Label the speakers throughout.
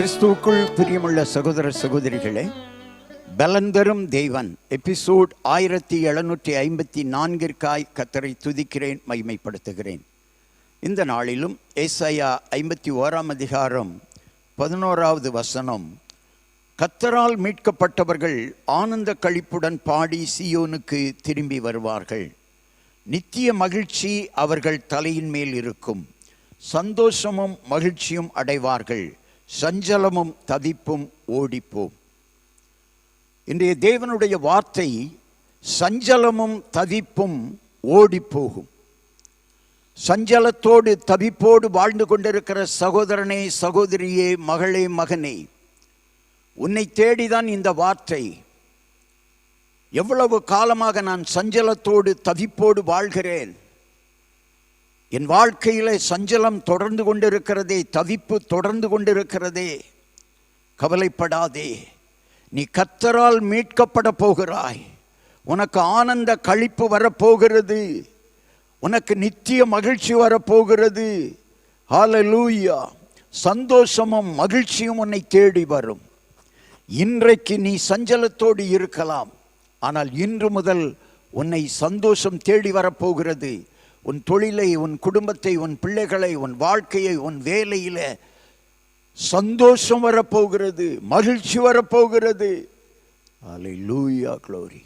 Speaker 1: கிறிஸ்துவுக்குள் பிரியமுள்ள சகோதர சகோதரிகளே, பலந்தரும் தேவன் எபிசோட் 1754 கர்த்தரை துதிக்கிறேன், மகிமைப்படுத்துகிறேன். இந்த நாளிலும் ஏசாயா 51 அதிகாரம் 11வது வசனம், கர்த்தரால் மீட்கப்பட்டவர்கள் ஆனந்த களிப்புடன் பாடி சீயோனுக்கு திரும்பி வருவார்கள். நித்திய மகிழ்ச்சி அவர்கள் தலையின் மேல் இருக்கும். சந்தோஷமும் மகிழ்ச்சியும் அடைவார்கள். சஞ்சலமும் தவிப்பும் ஓடிப்போம். இன்றைய தேவனுடைய வார்த்தை சஞ்சலமும் தவிப்பும் ஓடிப்போகும். சஞ்சலத்தோடு தவிப்போடு வாழ்ந்து கொண்டிருக்கிற சகோதரனே, சகோதரியே, மகளே, மகனே, உன்னை தேடிதான் இந்த வார்த்தை. எவ்வளவு காலமாக நான் சஞ்சலத்தோடு தவிப்போடு வாழ்கிறேன். என் வாழ்க்கையில் சஞ்சலம் தொடர்ந்து கொண்டிருக்கிறதே, தவிப்பு தொடர்ந்து கொண்டிருக்கிறதே. கவலைப்படாதே, நீ கர்த்தரால் மீட்கப்பட போகிறாய். உனக்கு ஆனந்த களிப்பு வரப்போகிறது. உனக்கு நித்திய மகிழ்ச்சி வரப்போகிறது. ஹல்லேலூயா! சந்தோஷமும் மகிழ்ச்சியும் உன்னை தேடி வரும். இன்றைக்கு நீ சஞ்சலத்தோடு இருக்கலாம், ஆனால் இன்று முதல் உன்னை சந்தோஷம் தேடி வரப்போகிறது. உன் தொழிலை, உன் குடும்பத்தை, உன் பிள்ளைகளை, உன் வாழ்க்கையை, உன் வேலையில் சந்தோஷம் வரப்போகிறது, மகிழ்ச்சி வரப்போகிறது. அல்லேலூயா, க்ளோரி.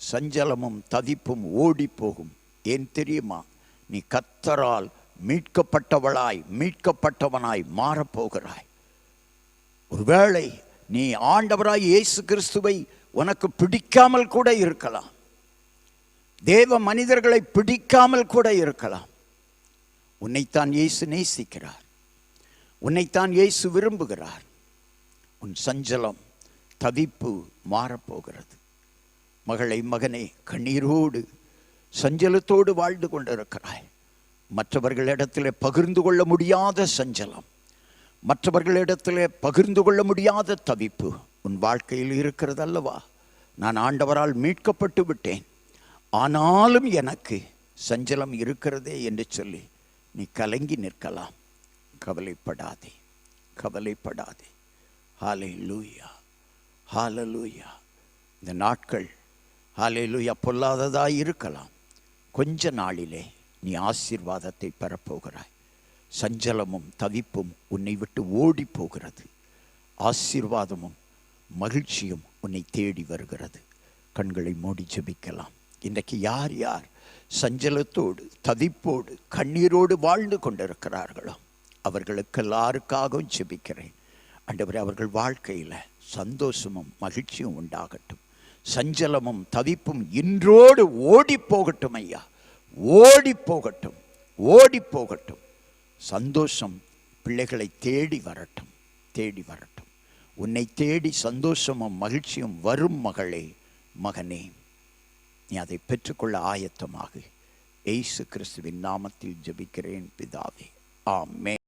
Speaker 1: சஞ்சலமும் தவிப்பும் ஓடி போகும். ஏன் தெரியுமா? நீ கர்த்தரால் மீட்கப்பட்டவளாய், மீட்கப்பட்டவனாய் மாறப்போகிறாய். ஒருவேளை நீ ஆண்டவராய் இயேசு கிறிஸ்துவை உனக்கு பிடிக்காமல் கூட இருக்கலாம். தேவ மனிதர்களை பிடிக்காமல் கூட இருக்கலாம். உன்னைத்தான் இயேசு நேசிக்கிறார். உன்னைத்தான் இயேசு விரும்புகிறார். உன் சஞ்சலம் தவிப்பு மாறப்போகிறது. மகளை, மகனே, கண்ணீரோடு சஞ்சலத்தோடு வாழ்ந்து கொண்டிருக்கிறாய். மற்றவர்களிடத்தில் பகிர்ந்து கொள்ள முடியாத சஞ்சலம், மற்றவர்களிடத்தில் பகிர்ந்து கொள்ள முடியாத தவிப்பு உன் வாழ்க்கையில் இருக்கிறது அல்லவா? நான் ஆண்டவரால் மீட்கப்பட்டு விட்டேன், ஆனாலும் எனக்கு சஞ்சலம் இருக்கிறதே என்று சொல்லி நீ கலங்கி நிற்கலாம். கவலைப்படாதே, கவலைப்படாதே. ஹல்லேலூயா, ஹல்லேலூயா. இந்த நாட்கள் ஹல்லேலூயா பொல்லாததாய் இருக்கலாம். கொஞ்ச நாளிலே நீ ஆசீர்வாதத்தை பெறப்போகிறாய். சஞ்சலமும் தவிப்பும் உன்னை விட்டு ஓடி போகிறது. ஆசீர்வாதமும் மகிழ்ச்சியும் உன்னை தேடி வருகிறது. கண்களை மூடி ஜெபிக்கலாம். இன்றைக்கு யார் யார் சஞ்சலத்தோடு தவிப்போடு கண்ணீரோடு வாழ்ந்து கொண்டிருக்கிறார்களோ அவர்களுக்கு எல்லாருக்காகவும் ஜெபிக்கிறேன். ஆண்டவரே, அவர்கள் வாழ்க்கையில் சந்தோஷமும் மகிழ்ச்சியும் உண்டாகட்டும். சஞ்சலமும் தவிப்பும் இன்றோடு ஓடி போகட்டும் ஐயா, ஓடி போகட்டும், ஓடி போகட்டும். சந்தோஷம் பிள்ளைகளை தேடி வரட்டும், தேடி வரட்டும். உன்னை தேடி சந்தோஷமும் மகிழ்ச்சியும் வரும் மகளே, மகனே. நீ அதை பெற்றுக்கொள்ள ஆயத்தமாக. இயேசு கிறிஸ்துவின் நாமத்தில் ஜெபிக்கிறேன் பிதாவே, ஆமென்.